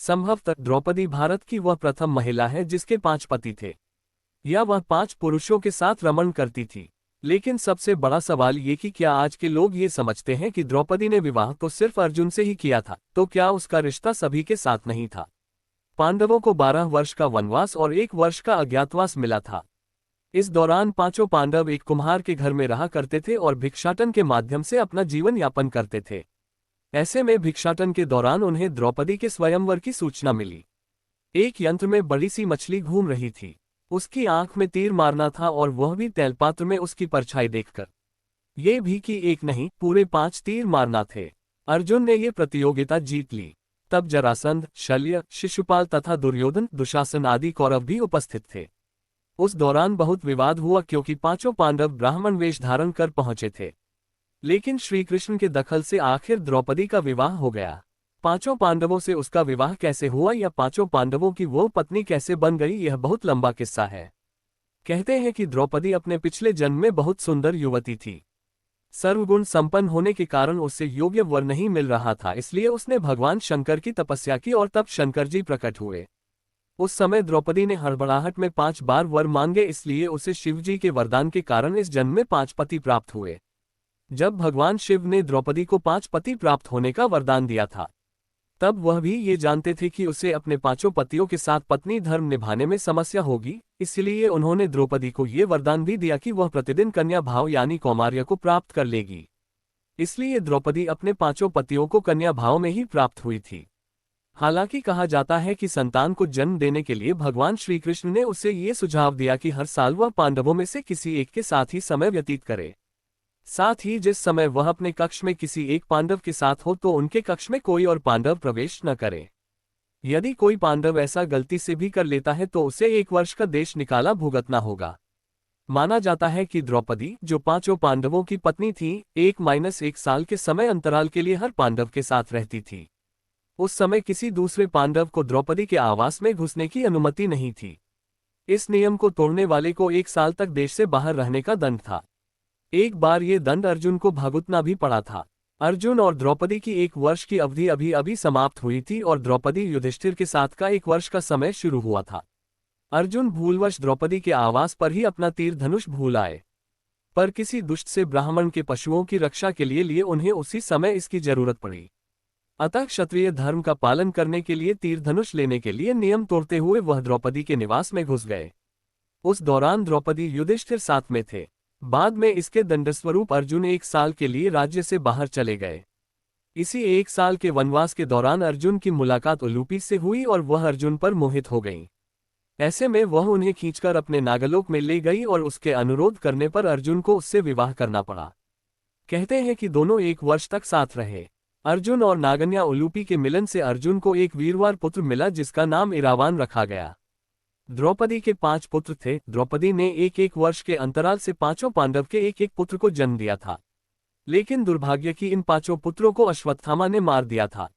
संभवतः द्रौपदी भारत की वह प्रथम महिला है जिसके 5 पति थे, या वह 5 पुरुषों के साथ रमण करती थी। लेकिन सबसे बड़ा सवाल ये कि क्या आज के लोग ये समझते हैं कि द्रौपदी ने विवाह तो सिर्फ अर्जुन से ही किया था, तो क्या उसका रिश्ता सभी के साथ नहीं था? पांडवों को 12 वर्ष का वनवास और 1 वर्ष का अज्ञातवास मिला था। इस दौरान पांचों पांडव एक कुम्हार के घर में रहा करते थे और भिक्षाटन के माध्यम से अपना जीवन यापन करते थे। ऐसे में भिक्षाटन के दौरान उन्हें द्रौपदी के स्वयंवर की सूचना मिली। एक यंत्र में बड़ी सी मछली घूम रही थी। उसकी आंख में तीर मारना था और वह भी तैलपात्र में उसकी परछाई देखकर। ये भी कि एक नहीं, पूरे 5 तीर मारना थे। अर्जुन ने ये प्रतियोगिता जीत ली। तब जरासंध, शल्य, शिशुपाल तथा दुर्योधन, दुशासन आदि कौरव भी उपस्थित थे। उस दौरान बहुत विवाद हुआ क्योंकि पांचों पांडव ब्राह्मण वेश धारण कर पहुंचे थे। लेकिन श्रीकृष्ण के दखल से आखिर द्रौपदी का विवाह हो गया। पांचों पांडवों से उसका विवाह कैसे हुआ या पांचों पांडवों की वो पत्नी कैसे बन गई, यह बहुत लंबा किस्सा है। कहते हैं कि द्रौपदी अपने पिछले जन्म में बहुत सुंदर युवती थी। सर्वगुण संपन्न होने के कारण उससे योग्य वर नहीं मिल रहा था, इसलिए उसने भगवान शंकर की तपस्या की और तब शंकर जी प्रकट हुए। उस समय द्रौपदी ने हड़बड़ाहट में 5 बार वर मांगे, इसलिए उसे शिवजी के वरदान के कारण इस जन्म में 5 पति प्राप्त हुए। जब भगवान शिव ने द्रौपदी को 5 पति प्राप्त होने का वरदान दिया था, तब वह भी ये जानते थे कि उसे अपने 5 पतियों के साथ पत्नी धर्म निभाने में समस्या होगी, इसलिए उन्होंने द्रौपदी को ये वरदान भी दिया कि वह प्रतिदिन कन्या भाव यानी कौमार्य को प्राप्त कर लेगी। इसलिए द्रौपदी अपने 5 पतियों को कन्या भाव में ही प्राप्त हुई थी। हालांकि कहा जाता है कि संतान को जन्म देने के लिए भगवान श्रीकृष्ण ने उसे ये सुझाव दिया कि हर साल वह पांडवों में से किसी एक के साथ ही समय व्यतीत करे। साथ ही जिस समय वह अपने कक्ष में किसी एक पांडव के साथ हो तो उनके कक्ष में कोई और पांडव प्रवेश न करे। यदि कोई पांडव ऐसा गलती से भी कर लेता है तो उसे 1 वर्ष का देश निकाला भुगतना होगा। माना जाता है कि द्रौपदी, जो 5 पांडवों की पत्नी थी, 1-1 साल के समय अंतराल के लिए हर पांडव के साथ रहती थी। उस समय किसी दूसरे पांडव को द्रौपदी के आवास में घुसने की अनुमति नहीं थी। इस नियम को तोड़ने वाले को 1 साल तक देश से बाहर रहने का दंड था। एक बार ये दंड अर्जुन को भुगतना भी पड़ा था। अर्जुन और द्रौपदी की 1 वर्ष की अवधि अभी अभी समाप्त हुई थी और द्रौपदी युधिष्ठिर के साथ का 1 वर्ष का समय शुरू हुआ था। अर्जुन भूलवश द्रौपदी के आवास पर ही अपना तीर धनुष भूल आए, पर किसी दुष्ट से ब्राह्मण के पशुओं की रक्षा के लिए उन्हें उसी समय इसकी जरूरत पड़ी। अतः क्षत्रिय धर्म का पालन करने के लिए तीर धनुष लेने के लिए नियम तोड़ते हुए वह द्रौपदी के निवास में घुस गए। उस दौरान द्रौपदी युधिष्ठिर साथ में थे। बाद में इसके दंडस्वरूप अर्जुन 1 साल के लिए राज्य से बाहर चले गए। इसी 1 साल के वनवास के दौरान अर्जुन की मुलाकात उलूपी से हुई और वह अर्जुन पर मोहित हो गई। ऐसे में वह उन्हें खींचकर अपने नागलोक में ले गई और उसके अनुरोध करने पर अर्जुन को उससे विवाह करना पड़ा। कहते हैं कि दोनों 1 वर्ष तक साथ रहे। अर्जुन और नागन्या उलूपी के मिलन से अर्जुन को एक वीरवार पुत्र मिला जिसका नाम इरावान रखा गया। द्रौपदी के 5 पुत्र थे। द्रौपदी ने 1-1 वर्ष के अंतराल से 5 पांडव के 1-1 पुत्र को जन्म दिया था। लेकिन दुर्भाग्य कि इन 5 पुत्रों को अश्वत्थामा ने मार दिया था।